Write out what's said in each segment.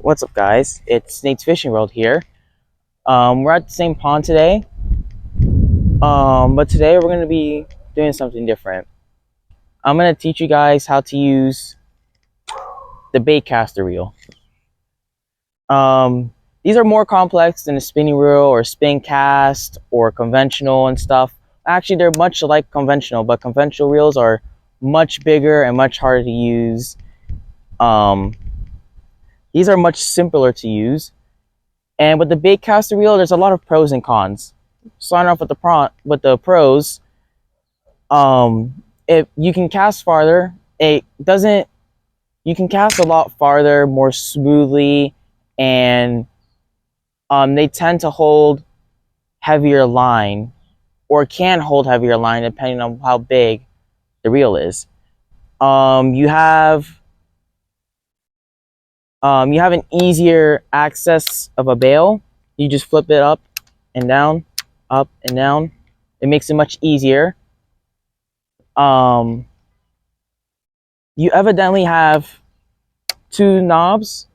What's up, guys? It's Nate's Fishing World here. We're at the same pond today, but today we're going to be doing something different. I'm going to teach you guys how to use the Baitcaster reel. These are more complex than a spinning reel or spin cast or conventional and stuff. Actually, they're much like conventional, but conventional reels are much bigger and much harder to use. These are much simpler to use. And with the Baitcaster reel, there's a lot of pros and cons. Starting off with the pros, if you can cast farther, you can cast a lot farther, more smoothly, and they tend to hold heavier line, or can hold heavier line depending on how big the reel is. You have an easier access of a bail. You just flip it up and down, up and down. It makes it much easier. You evidently have two knobs,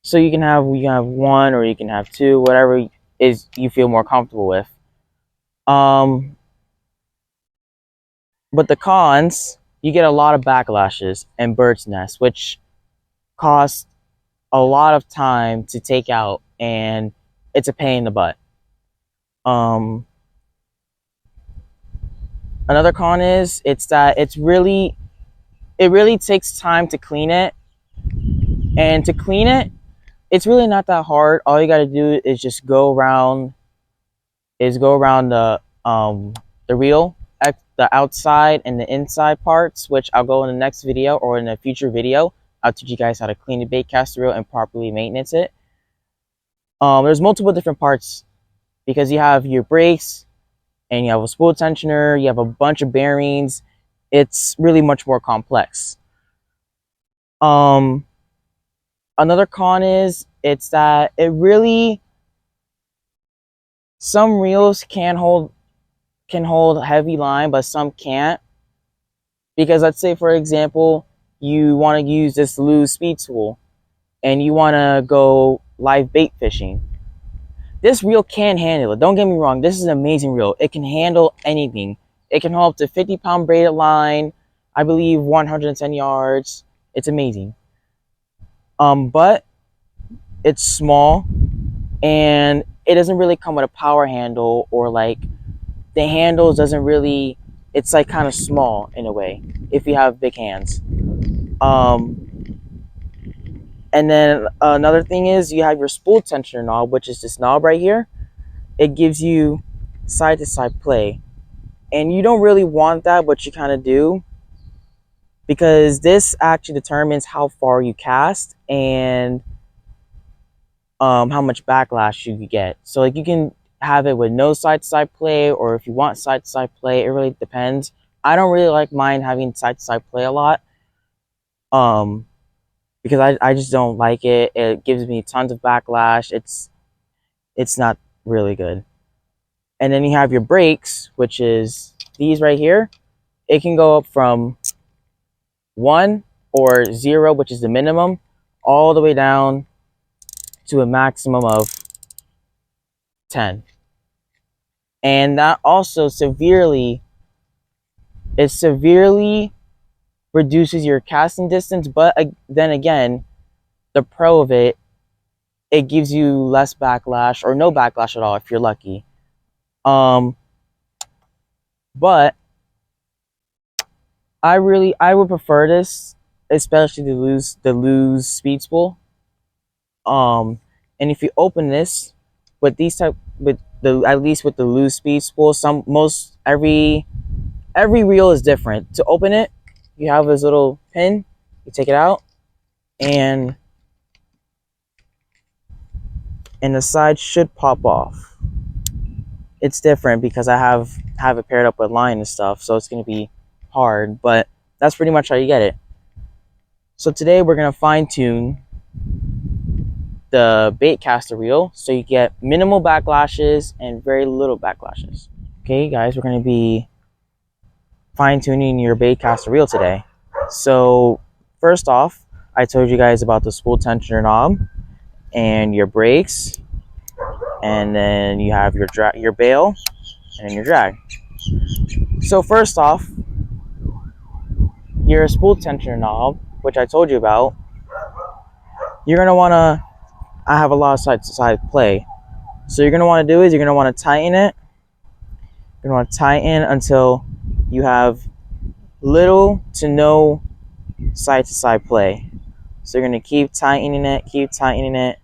so you can have one or you can have two, whatever is you feel more comfortable with. But the cons, you get a lot of backlashes and bird's nests, which cost a lot of time to take out, and it's a pain in the butt. Another con is it really takes time to clean it, and to clean it, it's really not that hard. All you got to do is just go around the reel, the outside and the inside parts, which I'll go in the next video or in a future video. I'll teach you guys how to clean the Baitcaster reel and properly maintenance it. There's multiple different parts because you have your brakes and you have a spool tensioner, you have a bunch of bearings. It's really much more complex. Another con is that some reels can hold heavy line, but some can't. Because let's say, for example, you want to use this loose speed spool and you want to go live bait fishing. This reel can handle it. Don't get me wrong. This is an amazing reel. It can handle anything. It can hold up to 50-pound braided line. I believe 110 yards. It's amazing. But it's small and it doesn't really come with a power handle, or like the handles doesn't really, it's like kind of small in a way if you have big hands. And then another thing is you have your spool tensioner knob, which is this knob right here. It gives you side to side play, and you don't really want that, but you kind of do, because this actually determines how far you cast and how much backlash you could get. So like you can have it with no side to side play, or if you want side to side play, it really depends. I don't really like mine having side to side play a lot, because I just don't like it. It gives me tons of backlash. It's not really good. And then you have your brakes, which is these right here. It can go up from 1 or 0, which is the minimum, all the way down to a maximum of 10. And that also severely reduces your casting distance, but then again, the pro of it gives you less backlash, or no backlash at all if you're lucky. But I would prefer this, especially the loose speed spool. And if you open this with at least with the loose speed spool, every reel is different. To open it, you have this little pin, you take it out, and the side should pop off. It's different because I have it paired up with line and stuff, so it's going to be hard, but that's pretty much how you get it. So today we're going to fine tune the Baitcaster reel so you get minimal backlashes and very little backlashes. Okay guys, we're going to be fine tuning your Baitcaster reel today. So first off, I told you guys about the spool tensioner knob and your brakes, and then you have your bail and your drag. So first off, your spool tensioner knob, which I told you about, you're gonna wanna. I have a lot of side to side play, so you're gonna want to do is you're gonna want to tighten it. You're gonna want to tighten until you have little to no side to side play. So you're gonna keep tightening it, keep tightening it.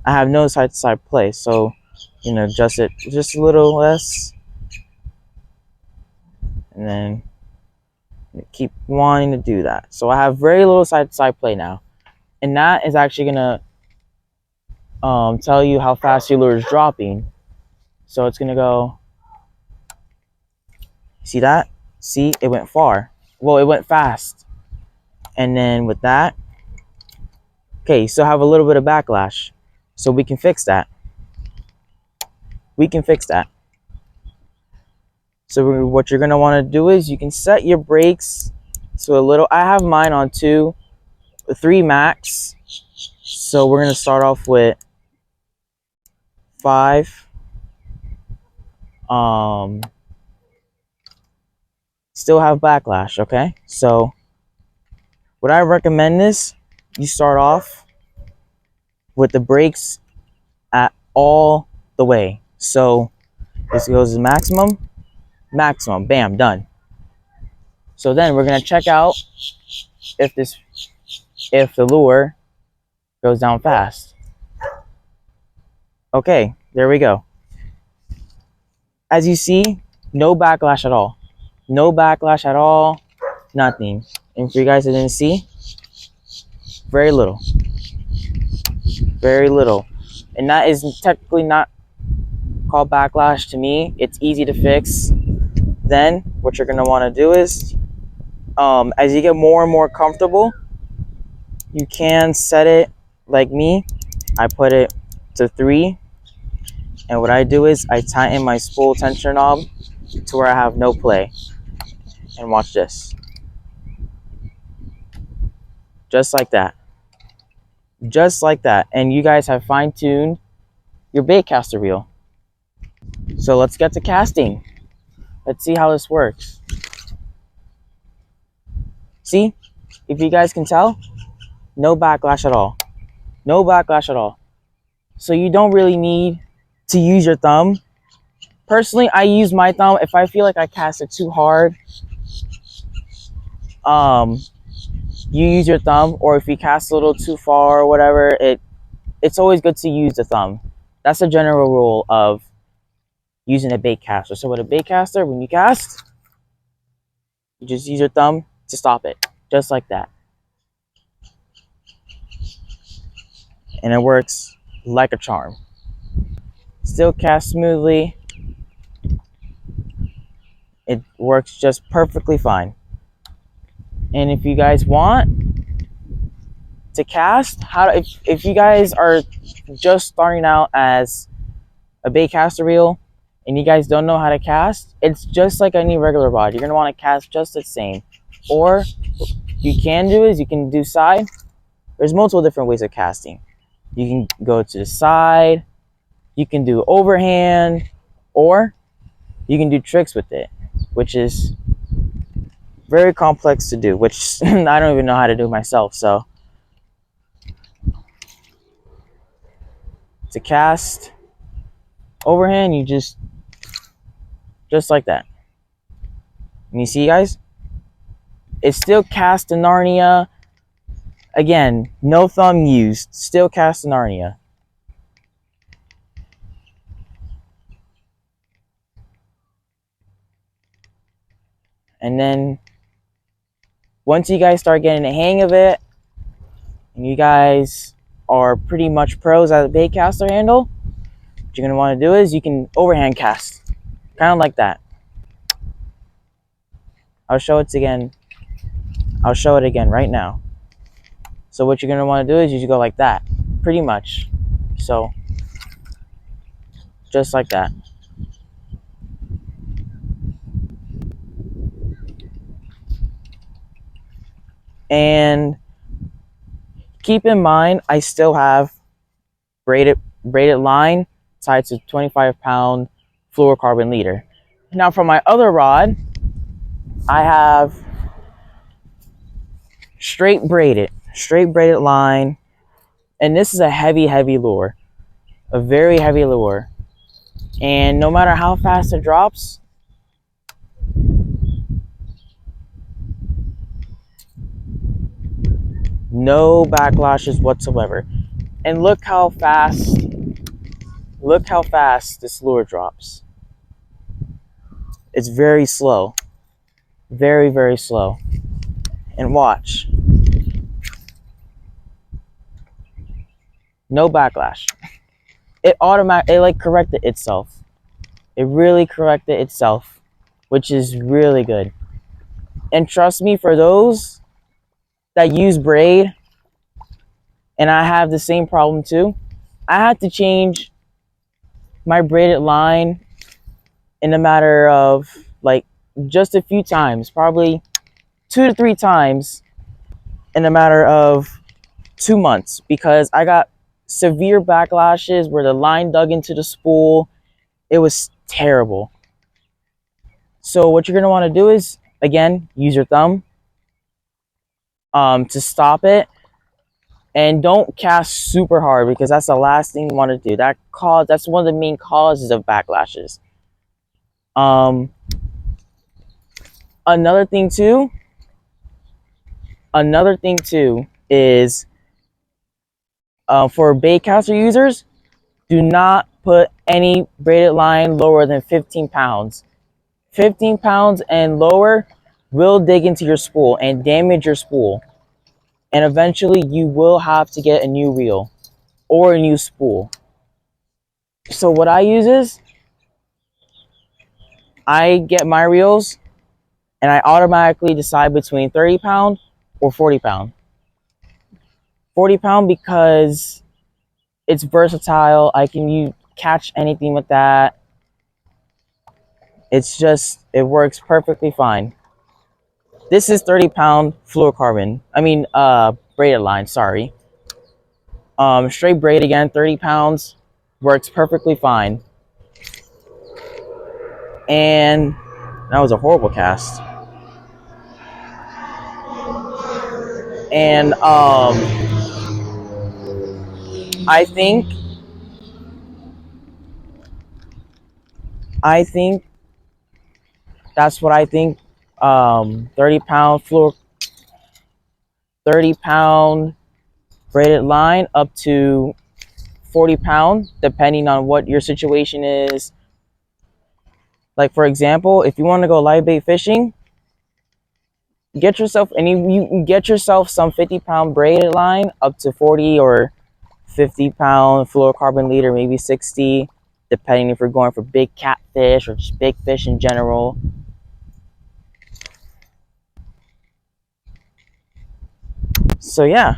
I have no side to side play, so adjust it just a little less, and then keep wanting to do that. So I have very little side to side play now, and that is actually gonna tell you how fast your lure is dropping. So it's gonna go. See that? See, it went far. Well, it went fast, and then with that, okay, you still have a little bit of backlash, so we can fix that. We can fix that. So what you're gonna want to do is you can set your brakes to a little. I have mine on 3 max. So we're gonna start off with 5. Still have backlash, okay? So what I recommend is you start off with the brakes at all the way. So this goes to maximum, bam, done. So then we're gonna check out if the lure goes down fast. Okay, there we go. As you see, no backlash at all. No backlash at all, nothing. And for you guys that didn't see, very little. Very little. And that is technically not called backlash to me. It's easy to fix. Then what you're gonna want to do is, as you get more and more comfortable, you can set it like me. I put it to 3, and what I do is I tighten my spool tensioner knob to where I have no play. And watch this. Just like that. Just like that. And you guys have fine-tuned your baitcaster reel. So let's get to casting. Let's see how this works. See? If you guys can tell, no backlash at all. No backlash at all. So you don't really need to use your thumb. Personally, I use my thumb. If I feel like I cast it too hard, you use your thumb, or if you cast a little too far or whatever, it's always good to use the thumb. That's a general rule of using a baitcaster. So with a baitcaster, when you cast, you just use your thumb to stop it, just like that. And it works like a charm. Still cast smoothly. It works just perfectly fine. And if you guys want to cast, if you guys are just starting out as a baitcaster reel and you guys don't know how to cast, it's just like any regular rod. You're gonna want to cast just the same. Or you can do is you can do side. There's multiple different ways of casting. You can go to the side, you can do overhand, or you can do tricks with it, which is very complex to do, which I don't even know how to do myself. So to cast overhand, you just like that. And you see, guys, it's still cast to Narnia. Again, no thumb used, still cast to Narnia. And then once you guys start getting the hang of it, and you guys are pretty much pros at the baitcaster handle, what you're gonna want to do is you can overhand cast, kind of like that. I'll show it again right now. So what you're gonna want to do is you just go like that, pretty much. So just like that. And keep in mind, I still have braided line tied to 25-pound fluorocarbon leader. Now for my other rod, I have straight braided line, and this is a heavy lure, a very heavy lure. And no matter how fast it drops, no backlashes whatsoever. And look how fast this lure drops. It's very slow, very slow. And watch, no backlash. It like corrected itself. It really corrected itself, which is really good. And trust me, for those that use braid, and I have the same problem too, I had to change my braided line in a matter of like just a few times, probably 2 to 3 times in a matter of 2 months, because I got severe backlashes where the line dug into the spool. It was terrible. So what you're gonna want to do is, again, use your thumb to stop it, and don't cast super hard, because that's the last thing you want to do. That's one of the main causes of backlashes. Um, another thing too is for baitcaster users, do not put any braided line lower than 15 pounds. 15 pounds and lower will dig into your spool and damage your spool. And eventually you will have to get a new reel or a new spool. So what I use is, I get my reels and I automatically decide between 30 pound or 40 pound. 40 pound because it's versatile. I can catch anything with that. It works perfectly fine. This is 30-pound fluorocarbon. Braided line, sorry. Straight braid again, 30 pounds, works perfectly fine. And that was a horrible cast. And I think that's what I think. 30-pound braided line up to 40-pound, depending on what your situation is. Like for example, if you want to go live bait fishing, get yourself you can get yourself some 50-pound braided line up to 40 or 50-pound fluorocarbon leader, maybe 60, depending if you're going for big catfish or just big fish in general. So yeah,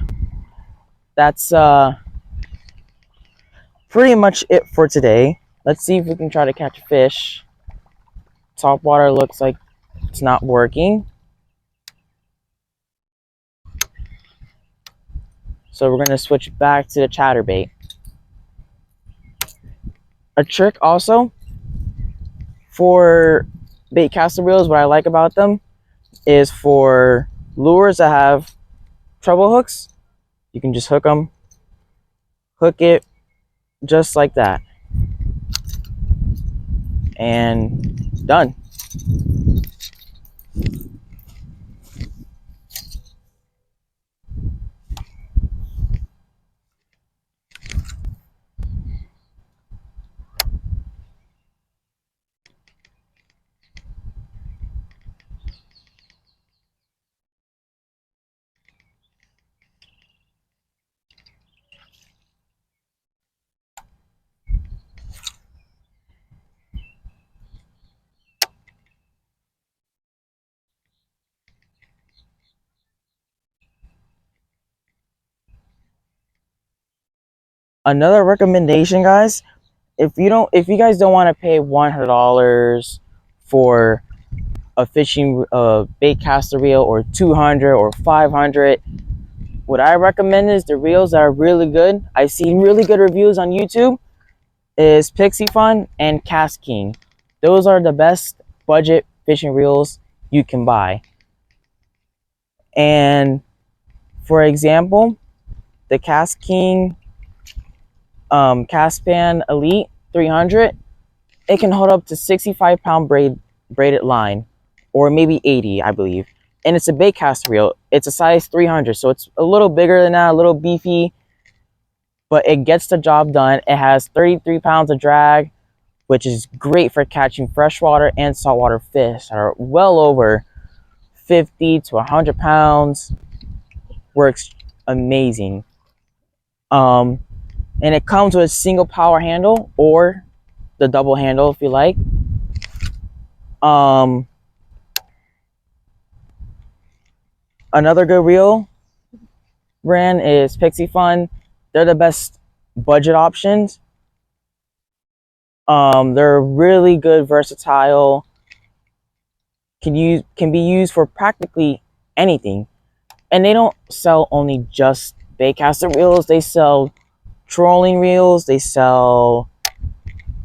that's pretty much it for today. Let's see if we can try to catch a fish. Top water looks like it's not working. So we're going to switch back to the chatterbait. A trick also for baitcaster reels, what I like about them is for lures that have treble hooks, you can just hook it just like that, and done. Another recommendation, guys, if you guys don't want to pay $100 for a fishing baitcaster reel, or 200 or 500, what I recommend is the reels that are really good. I've seen really good reviews on YouTube is Pixie Fun and Cast King. Those are the best budget fishing reels you can buy. And for example, the Cast King Cast Pan Elite 300, it can hold up to 65-pound braided line, or maybe 80, I believe. And it's a Baitcaster reel. It's a size 300, so it's a little bigger than that, a little beefy, but it gets the job done. It has 33 pounds of drag, which is great for catching freshwater and saltwater fish that are well over 50 to 100 pounds. Works amazing. And it comes with a single power handle or the double handle if you like. Another good reel brand is Pixie Fun. They're the best budget options. They're really good, versatile. Can be used for practically anything. And they don't sell only just baitcaster reels. They sell trolling reels. They sell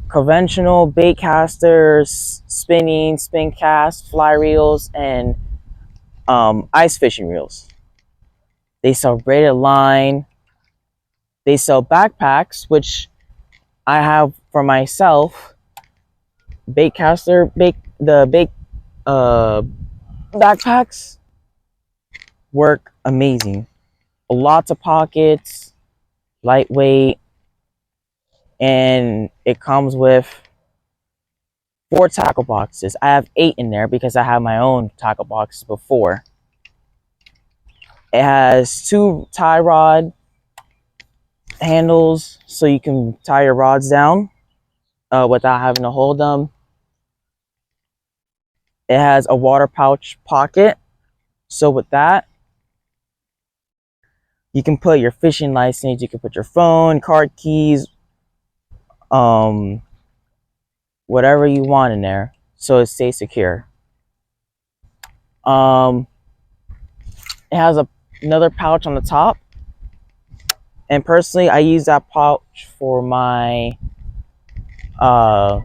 conventional baitcasters, spinning, spin cast, fly reels, and ice fishing reels. They sell braided line. They sell backpacks, which I have for myself. Baitcaster, backpacks work amazing. Lots of pockets, lightweight, and it comes with 4 tackle boxes. I have 8 in there because I have my own tackle box before. It has 2 tie rod handles, so you can tie your rods down without having to hold them. It has a water pouch pocket, so with that, you can put your fishing license, you can put your phone, card keys, whatever you want in there, so it stays secure. It has another pouch on the top, and personally, I use that pouch for my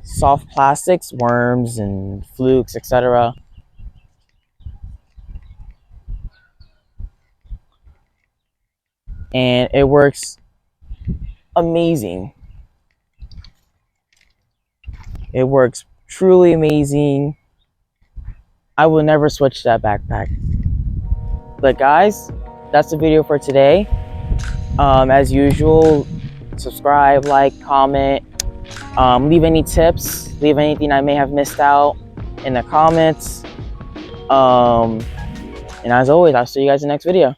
soft plastics, worms and flukes, etc. And it works amazing. It works truly amazing. I will never switch that backpack. But guys, that's the video for today. As usual, subscribe, like, comment, leave any tips, leave anything I may have missed out in the comments. And as always, I'll see you guys in the next video.